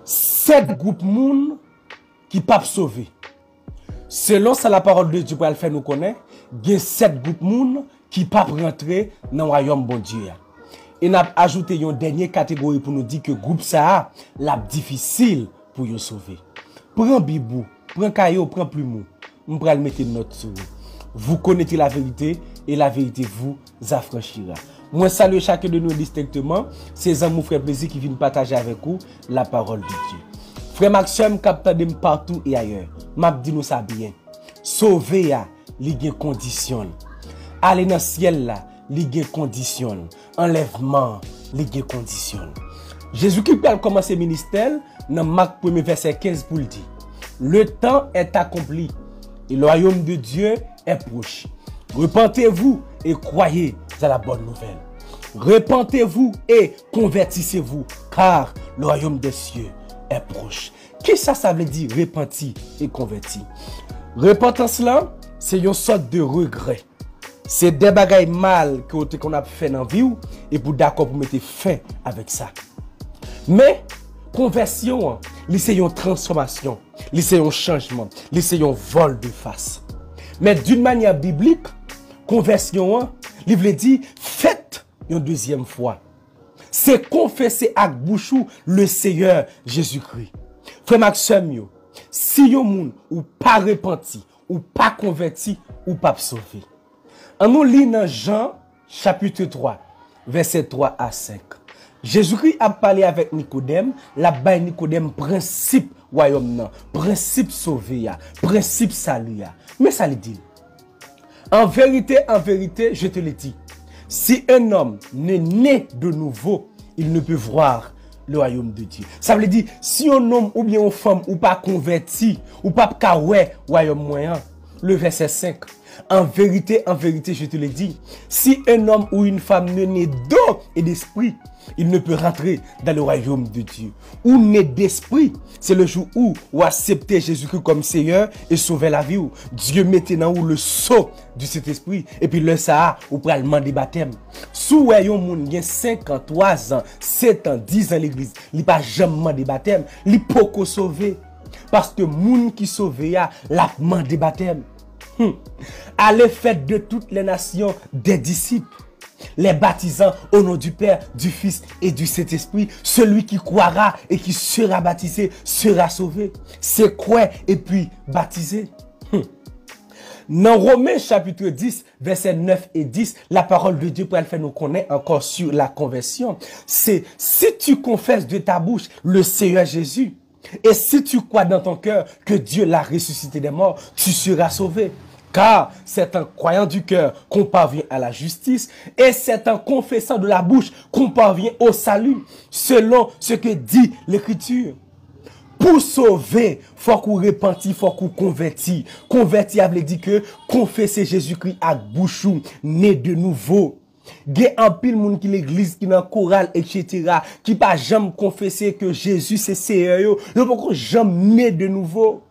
7 groupes moun qui peuvent sauver. Selon ça, la parole de Dieu pour le faire nous connaître, il y a 7 groupes moun qui peuvent rentrer dans le royaume bon Dieu. Et n'a ajouté une dernière catégorie pour nous dire que groupe ça la difficile pour yo sauver. Prends bibou, prends caillou, prends plumeau. On va le mettre notre sur vous. Connaissez la vérité et la vérité vous affranchira. Moi salue chacun de nous distinctement, ces amours frères plaisir qui viennent partager avec vous la parole de Dieu. Frère Maxime capte de partout et ailleurs. M'a dit nous ça bien. Sauver ya, li gen condition. Aller dans ciel là, li gen condition. Enlèvement, li gen condition. Jésus-Christ a commencé ministère dans Marc 1 verset 15 pour le dire. Le temps est accompli et le royaume de Dieu est proche. Repentez-vous et croyez à la bonne nouvelle. Repentez-vous et convertissez-vous car le royaume des cieux est proche. Qu'est-ce que ça veut dire repentir et convertir? Repentance là, c'est une sorte de regret. C'est des bagailles mal qu'on a fait dans la vie et pour d'accord pour mettre fin avec ça. Mais conversion, c'est une transformation, c'est un changement, c'est un vol de face. Mais d'une manière biblique, conversion, il veut dire faites une deuxième fois. C'est confesser avec bouchou le Seigneur Jésus-Christ. Frère Maxime, si yon moun ou pas repenti, ou pas converti, ou pas sauvé. En nous lit dans Jean chapitre 3, verset 3 à 5. Jésus-Christ a parlé avec Nicodème, la baille Nicodème principe royaume nan, principe sauvé, principe salut. Mais ça le dit. En vérité, je te le dis. Si un homme n'est né de nouveau, il ne peut voir le royaume de Dieu. Ça veut dire, si un homme ou bien une femme ou pas converti, ou pas kawè royaume moyen, le verset 5. En vérité, je te le dis, si un homme ou une femme ne naît d'eau et d'esprit, il ne peut rentrer dans le royaume de Dieu. Ou naît d'esprit, c'est le jour où ou accepter Jésus-Christ comme Seigneur et sauver la vie. Dieu mettait dans le sceau du Saint-Esprit et puis le ça ou pour le demander baptême. Sous yon moun gen 53 ans, 7 ans, 10 ans l'église, il pas jamais demandé baptême, il poko sauver parce que moun qui sauvé ya la demandé baptême. Allez faites de toutes les nations des disciples, les baptisant au nom du Père, du Fils et du Saint-Esprit. Celui qui croira et qui sera baptisé sera sauvé. C'est quoi et puis baptisé. Dans Romains chapitre 10, versets 9 et 10, la parole de Dieu pour elle faire nous connaître encore sur la conversion. C'est si tu confesses de ta bouche le Seigneur Jésus, et si tu crois dans ton cœur que Dieu l'a ressuscité des morts, tu seras sauvé. Car c'est en croyant du cœur qu'on parvient à la justice et c'est en confessant de la bouche qu'on parvient au salut, selon ce que dit l'Écriture. Pour sauver, faut qu'on repentit, faut qu'on convertit. Convertir veut dire que confesser Jésus-Christ à bouche, né de nouveau. Gen en pile moun qui l'église qui dans chorale etc. qui pas jamais confesser que Jésus c'est Seigneur, yo pas jamais né de nouveau.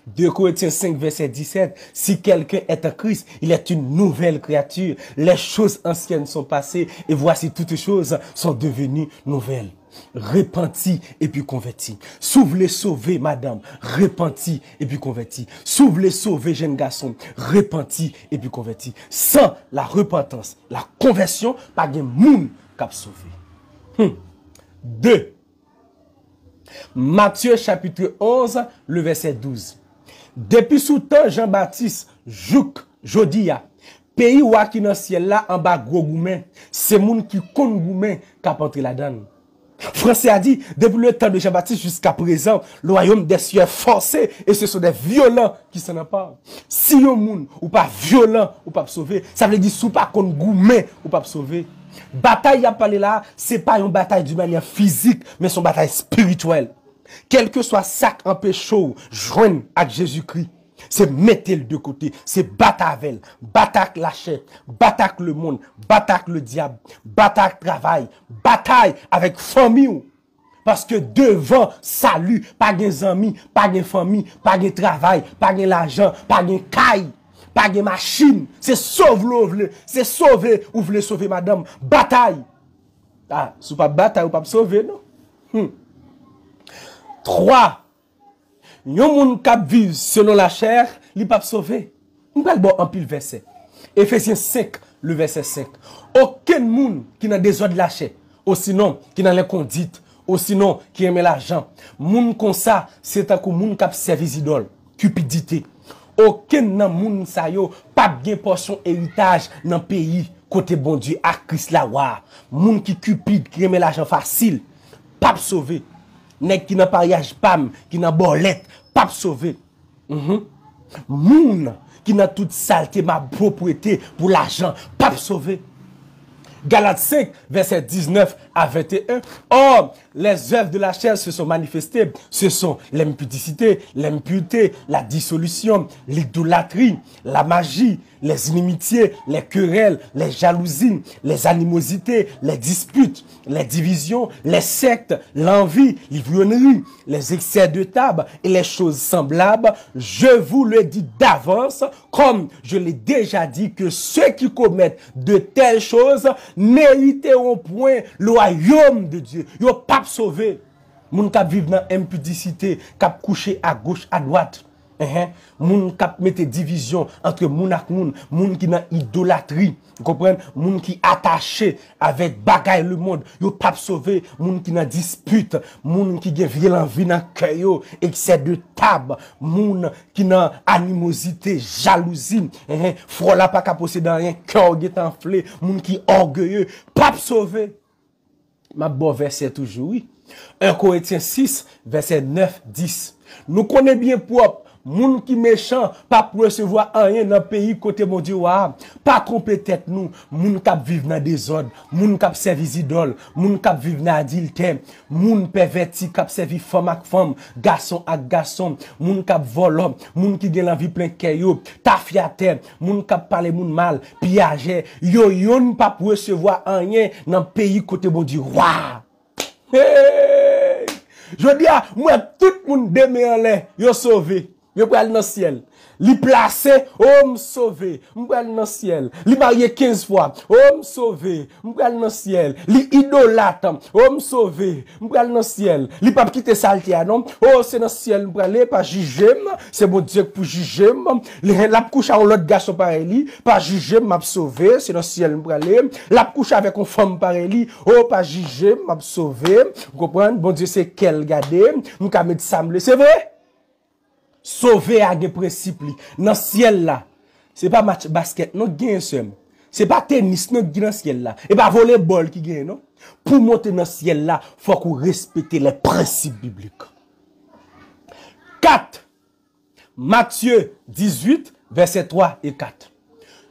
2 Corinthiens 5 verset 17, si quelqu'un est en Christ, il est une nouvelle créature. Les choses anciennes sont passées et voici toutes choses sont devenues nouvelles. Repenti et puis converti. Si vous voulez sauver madame, repenti et puis converti. Si vous voulez sauver jeune garçon, repenti et puis converti. Sans la repentance, la conversion, pas de moun k'ap sauver. 2. Matthieu chapitre 11, le verset 12. Depuis sous temps Jean-Baptiste, Jouk, Jodia, pays ou qui dans ciel là en bas gros goumen, c'est moun qui kon goumen k'ap entre la donne. Français a dit, depuis le temps de Jean-Baptiste jusqu'à présent, le royaume des cieux est forcé et ce sont des violents qui s'en emparent. Si yon moun ou pas violent ou pas sauver, ça veut dire sous pas kon goumen ou pas sauver. Bataille a parlé là, c'est pas une bataille d'une manière physique, mais c'est une bataille spirituelle. Quel que soit ça en péché, joindre à Jésus-Christ, c'est mettre le de côté, c'est battre avec, battre avec la chair, battre avec le monde, battre avec le diable, battre avec le travail, bataille avec famille. Parce que devant salut, pas de amis, pas de famille, pas de travail, pas de l'argent, pas de caille, pas de machine. C'est sauver, c'est sauver ou voulez sauver madame. Bataille. Ah, si pas bataille ou pas sauver, non? 3. Yon moun kap vive selon la chair, li pas sauvé. On parle bon en pile verset. Ephésiens 5, le verset 5. Aucun moun qui n'a désordre de la chair, ou sinon qui n'a l'inconduite, ou sinon qui aime l'argent. Moun comme ça, c'est un coup moun kap service idole, cupidité. Aucun nan moun sa yo pas bien portion héritage dans pays côté bon Dieu à Christ la wa. Moun qui cupide, qui aime l'argent facile, pas sauvé. Nèg qui n'a pariage pam, qui n'a bolette, pas sauvé. Moun qui n'a toute saleté ma propriété pour l'argent, pas sauvé. Galates 5, verset 19 à 21. Or, les œuvres de la chair se sont manifestées. Ce sont l'impudicité, l'impureté, la dissolution, l'idolâtrie, la magie, les inimitiés, les querelles, les jalousies, les animosités, les disputes, les divisions, les sectes, l'envie, l'ivrognerie, les excès de table et les choses semblables. Je vous le dis d'avance, comme je l'ai déjà dit, que ceux qui commettent de telles choses n'hériteront point le royaume de Dieu. Yo pas sauvé. Moun kap vive dans impudicité, kap coucher à gauche, à droite. Moun kap mette division entre moun ak moun, moun qui dans idolâtrie, vous comprenez? Moun qui attaché avec bagay le monde, yo pas sauvé. Moun qui dans dispute, moun qui gen violent vie dans cœur yo, excès de table, moun qui dans animosité, jalousie, frola pas capable dans rien, cœur qui est enflé, moun qui orgueilleux, pas sauvé. Ma bon verset toujours, oui. 1 Corinthiens 6, verset 9, 10. Nous connaissons bien propre. Moun qui méchant, pas pour recevoir rien dans le pays côté mon Dieu, pas tromper tête nous, moun kap vivre dans désordre, moun kap servi idole, moun kap vivre dans adultère, moun perverti kap servi femme ak femme, garçon ak garçon, moun kap vole, moun qui gen la vie plein kayo, tafiateur, moun kap parler moun mal, pillager, yo yon pas pour recevoir rien dans le pays côté mon Dieu, Hey! Je dis à moi tout le monde demain en l'air, yo sauvé. Yo pral dans ciel. Li placé, oh me sauvé, m'pral dans ciel. Li marié 15 fois, oh me sauvé, m'pral dans ciel. Li idolâtre, oh me sauvé, m'pral dans ciel. Li pas quitter saleté non. Oh c'est dans ciel m'pral pas juger, c'est bon Dieu pour juger. La couche avec l'autre garçon pareil li, pas juger m'a sauvé, c'est dans ciel m'pral. La couche avec une femme pareil li, oh pas juger m'a sauvé. Vous comprenez? Bon Dieu c'est quel garder, m'ka mettre semble, c'est vrai? Sauver à des principes dans ciel là. C'est pas match basket non gain seul. C'est pas tennis non dans ciel là. Et pas volleyball qui gagne non. Pour monter dans ciel là, faut qu'on respecte les principes bibliques. 4. Matthieu 18 verset 3 et 4.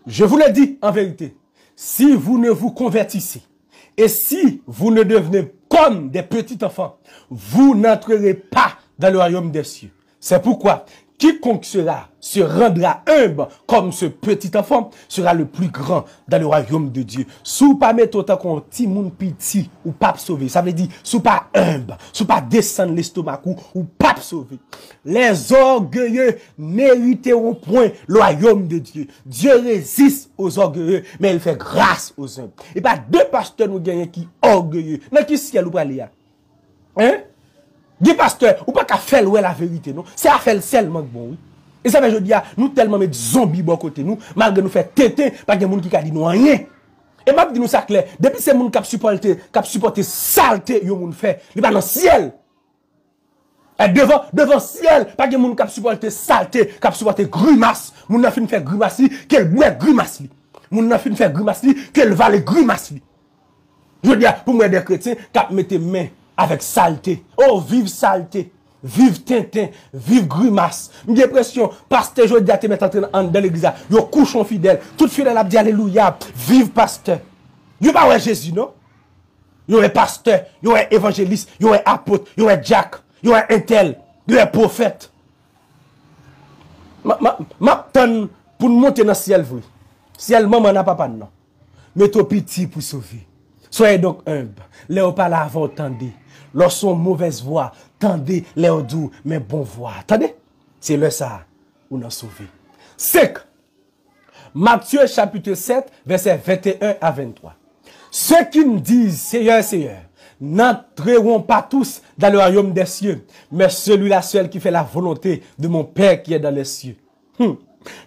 Je vous le dis en vérité, si vous ne vous convertissez et si vous ne devenez comme des petits enfants, vous n'entrerez pas dans le royaume des cieux. C'est pourquoi quiconque se rendra humble comme ce petit enfant sera le plus grand dans le royaume de Dieu. Sous pas mettre autant qu'on petit moun petit ou pas sauvé. Ça veut dire sous pas humble, sous pas descendre l'estomac ou pas sauvé. Les orgueilleux n'hériteront point le royaume de Dieu. Dieu résiste aux orgueilleux, mais il fait grâce aux humbles. Et pas deux pasteurs nous gagnent qui orgueilleux. Dans qui ciel ou pas aller? Hein? Des pasteurs, ou pas qu'à faire la vérité, non? C'est à faire seulement bon, oui. Et ça fait, je dis, nous tellement mettre zombies bon côté nous, malgré nous faire tété, pas de monde qui a dit nous rien. Et m'a dit nous ça clair, depuis ces monde qui supporté saleté, yo moun fait, il va dans le ciel. Et devant ciel, pas de monde qui supporté saleté, qui supporté grimace, moun n'a fin faire grimace li, qu'elle boit grimace li. Moun n'a fin faire grimace li, qu'elle va les grimace li. Je dis, pour moi des chrétiens, qui mettent main avec saleté. Oh, vive saleté. Vive Tintin. Vive grimace. J'ai l'impression, pasteur, je dis à te mettre dans l'église. Yo couchon fidèle. Tout fidèle a dit alléluia. Vive pasteur. Yo pas ouais Jésus, non? Yo est pasteur. Yo est évangéliste. Yo est apôtre. Yo est Jack. Yo est intel. Yo est prophète. M'attend pour monter dans le ciel, vrai. Ciel, maman n'a pas non. Mais toi petit pour sauver. Soyez donc humble. Léo pas là avant, tendez. Lorsqu'on mauvaise voix, tendez, léo doux, mais bon voix. Attendez? C'est le ça, on a sauvé. 5. Matthieu chapitre 7, verset 21 à 23. Ceux qui me disent, Seigneur, Seigneur, n'entreront pas tous dans le royaume des cieux, mais celui-là seul qui fait la volonté de mon Père qui est dans les cieux.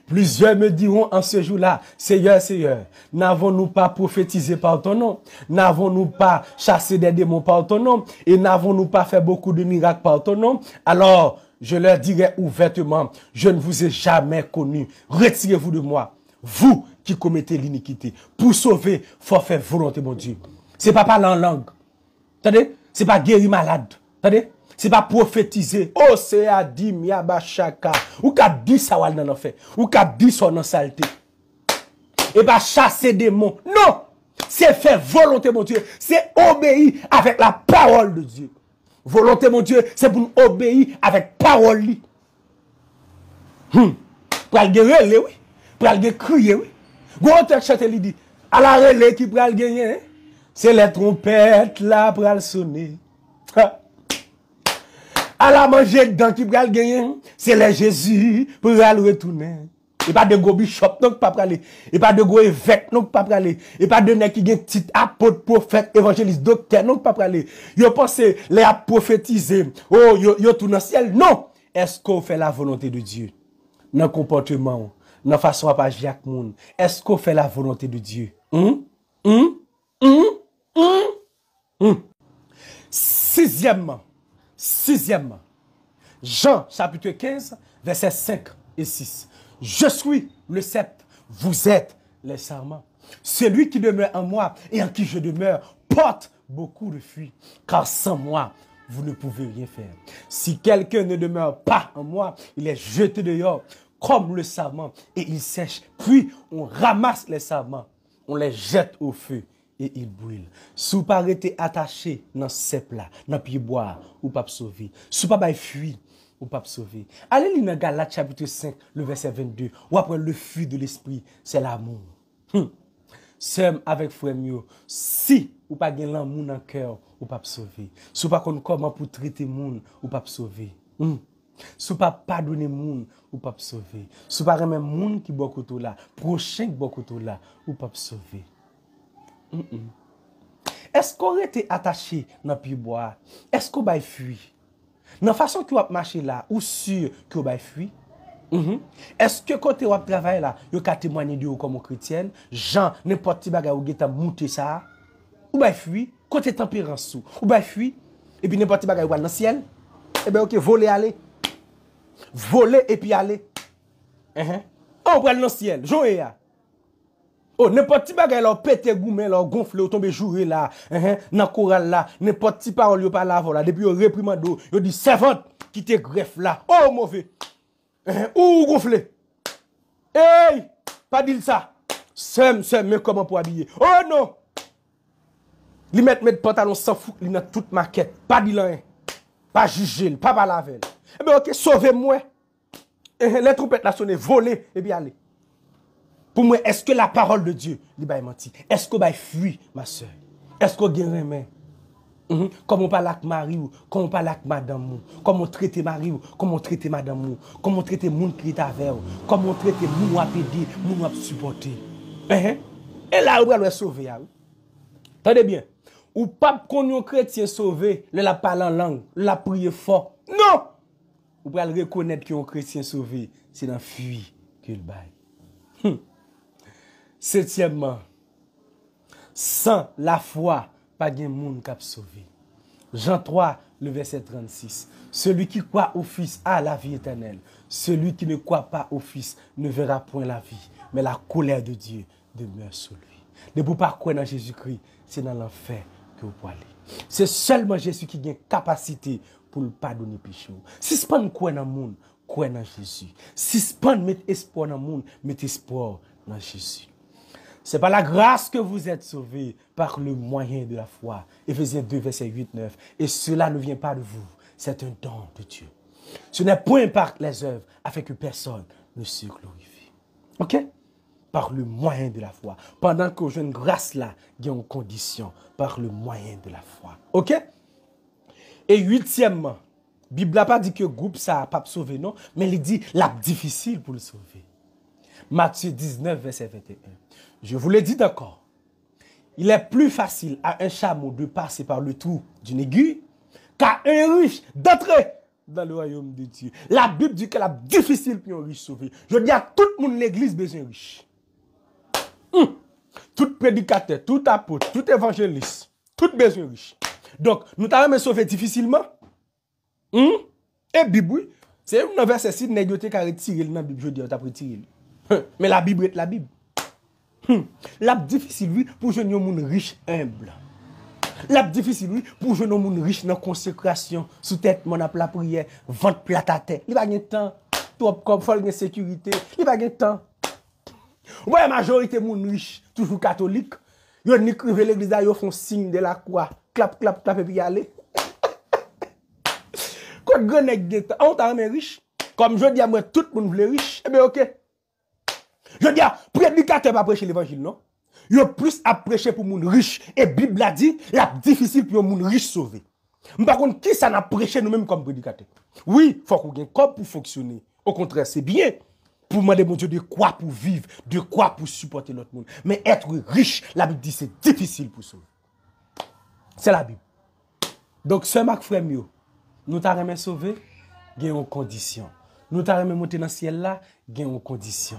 Plusieurs me diront en ce jour-là, Seigneur, Seigneur, n'avons-nous pas prophétisé par ton nom? N'avons-nous pas chassé des démons par ton nom? Et n'avons-nous pas fait beaucoup de miracles par ton nom? Alors, je leur dirai ouvertement, je ne vous ai jamais connu. Retirez-vous de moi, vous qui commettez l'iniquité. Pour sauver, faut faire volonté, mon Dieu. C'est pas parler en langue. Attendez? C'est pas guérir malade. Attendez? C'est pas prophétiser. Oh, c'est à dire, miabachaka. Ou qu'a dit ça, ou nan fait. Ou qu'a dit ça, nan saleté. Et pas chasser des démons. Non! C'est faire volonté, mon Dieu. C'est obéir avec la parole de Dieu. Volonté, mon Dieu, c'est pour nous obéir avec parole. Pour aller relais, oui. Pour aller crier, oui. Gros texte chante, il dit, à la relais qui pour aller gagner, c'est les trompettes là pour aller sonner. À la manger dedans qui pour aller gagner, c'est les Jésus pour aller retourner. Et pas de gros bishop, non, pas pour aller. Et pas de gros évêque, non, pas pour aller. Et pas de nèg qui gen titre apôtre, prophète, évangéliste, docteur, non, pas pour aller. Yo pense les a prophétisé. Oh, yo tout dans le ciel. Non! Est-ce qu'on fait la volonté de Dieu? Dans le comportement, dans la façon à pas agir avec monde. Est-ce qu'on fait la volonté de Dieu? Sixièmement, Jean chapitre 15, versets 5 et 6. Je suis le cep, vous êtes les sarments. Celui qui demeure en moi et en qui je demeure porte beaucoup de fruits, car sans moi, vous ne pouvez rien faire. Si quelqu'un ne demeure pas en moi, il est jeté dehors comme le sarment et il sèche. Puis on ramasse les sarments, on les jette au feu et ils brûlent. Si vous pas été attaché dans ce plat, dans pied bois, ou pas sauver. Si vous pas fuir, ou pas sauver. Allez lire dans Galates chapitre 5, le verset 22. Ou après le fruit de l'esprit, c'est l'amour. Sem avec frère mieux. Si ou pas gen l'amour dans cœur, ou pas sauver. Si ou pas connaît comment pour traiter moun, ou pas sauver. Si ou pas pardonner moun, ou pas sauver. Si ou pas remet moun qui beaucoup tout là, prochain qui beaucoup tout là, ou pas sauver. Est-ce qu'on était attaché dans pied bois? Est-ce qu'on va fuir? Dans la façon que vous marchez là, ou sûr que vous va fuir? Est-ce que quand vous travaillez là, vous avez témoigné de vous comme chrétien? Jean, n'importe qui bagay ou geta monter ça? Ou va fuir? Côté tempérance sous, ou va fuir? Et puis n'importe qui bagay ou dans le ciel? Eh bien, ok, voler, aller. Voler et puis aller. On prend le ciel, jouer là. Oh, n'importe qui bagay là, pété goumé là, gonflé, ou tombe jouer là, dans chorale là, n'importe qui parole yo pas la là, depuis yo réprimando, yo dit servante qui te greffe là. Oh mauvais. Ou gonflé. Hey, pas dire ça. Mais comment pour habiller? Oh non. Li met pantalon sans fou, li dans toute maquette, pas dire rien. Pas juger, pas laver. Eh bien OK, sauvez-moi. Les trompettes là sonner, voler et bien aller. Pour moi, est-ce que la parole de Dieu, il va mentir? Est-ce qu'on va fuir, ma soeur? Est-ce qu'on gagne main? Comment on parle avec Marie, comment on parle avec madame, comment on traite Marie, comment on traite madame, comment on traite les gens qui est avec, comment on traite les gens qui aider, les gens qui supporter. Et là, on va sauver. Attendez bien. Ou pas qu'on un chrétien sauvé, la parle en langue, la prier fort. Non! Ou pas reconnaître qu'un chrétien sauvé, c'est dans fuir qu'il baille. Septièmement, sans la foi, pas de monde qui a sauvé. Jean 3, le verset 36. Celui qui croit au Fils a la vie éternelle. Celui qui ne croit pas au Fils ne verra point la vie, mais la colère de Dieu demeure sur lui. Ne vous pas croire dans Jésus-Christ, c'est dans l'enfer que vous pouvez aller. C'est seulement Jésus qui a une capacité pour le pardonner les péchés. Si ce n'est pas croire dans le monde, croire dans Jésus. Si ce n'est pas mettre espoir dans le monde, mettez espoir dans Jésus. C'est par la grâce que vous êtes sauvés par le moyen de la foi. Éphésiens 2, verset 8-9. Et cela ne vient pas de vous. C'est un don de Dieu. Ce n'est point par les œuvres afin que personne ne se glorifie. OK? Par le moyen de la foi. Pendant que je une grâce là, il y a une condition. Par le moyen de la foi. OK? Et huitièmement, la Bible n'a pas dit que le groupe ça n'a pas sauvé, non? Mais il dit la difficile pour le sauver. Matthieu 19, verset 21. Je vous l'ai dit d'accord. il est plus facile à un chameau de passer par le trou d'une aiguille qu'à un riche d'entrer dans le royaume de Dieu. La Bible dit que c'est difficile pour un riche sauver. Je dis à tout le monde l'église besoin riche. Tout prédicateur, tout apôtre, tout évangéliste, tout besoin riche. Donc, nous t'avons sauvé difficilement. Et Bible, oui, c'est un verset si nous avons retiré dans la Bible, je dis, on t'a retiré. Mais la Bible est la Bible. La difficile, oui, pour jeune monde riche, humble. La difficile, oui, pour jeune monde riche dans la consécration, sous tête, mon la prière, vente plate à terre. Il va gagner temps, trop comme faut gagner sécurité. Il va gagner temps. Ouais, la majorité moun riche, toujours catholique, yo ni crivé l'église, yo font signe de la croix, clap, clap, clap, et puis y aller. Quand grand nèg on t'a même riche, comme je dis à moi, tout le monde veut riche, eh bien ok. Je dis à, prédicateur pas prêcher l'évangile, non? Yo plus à prêcher pour moun riche, et Bible a dit, la difficile pour moun riche sauver. Par contre, qui ça n'a prêché nous-mêmes comme prédicateur? Oui, faut qu'on ait corps pour fonctionner. Au contraire, c'est bien. Pour demander mon Dieu de quoi pour vivre, de quoi pour supporter l'autre monde. Mais être riche, la Bible dit c'est difficile pour sauver. C'est la Bible. Donc, ce Marc frère, nous t'avons sauvé, il y a une condition. Nous t'avons monté dans le ciel là, il y a une condition.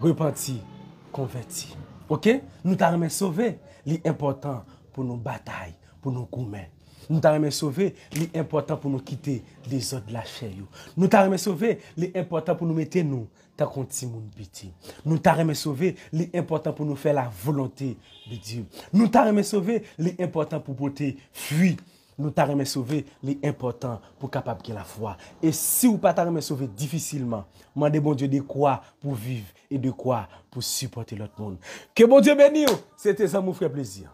Repenti, converti. Ok? Nous t'avons sauvé, l'important pour nos batailles, pour nos gourmets. Nous t'avons sauvé, l'important pour nous quitter des autres de la chair. Nous t'avons sauvé, l'important pour nous mettre nous dans un petit monde petit. Nous t'avons sauvé, l'important pour nous faire la volonté de Dieu. Nous t'avons sauvé, l'important pour porter fuir. Nous t'avons sauvé, l'important pour capable de la foi. Et si vous pas t'avez sauvé difficilement, demandez bon Dieu de quoi pour vivre et de quoi pour supporter l'autre monde. Que bon Dieu bénisse. C'était ça mon frère plaisir.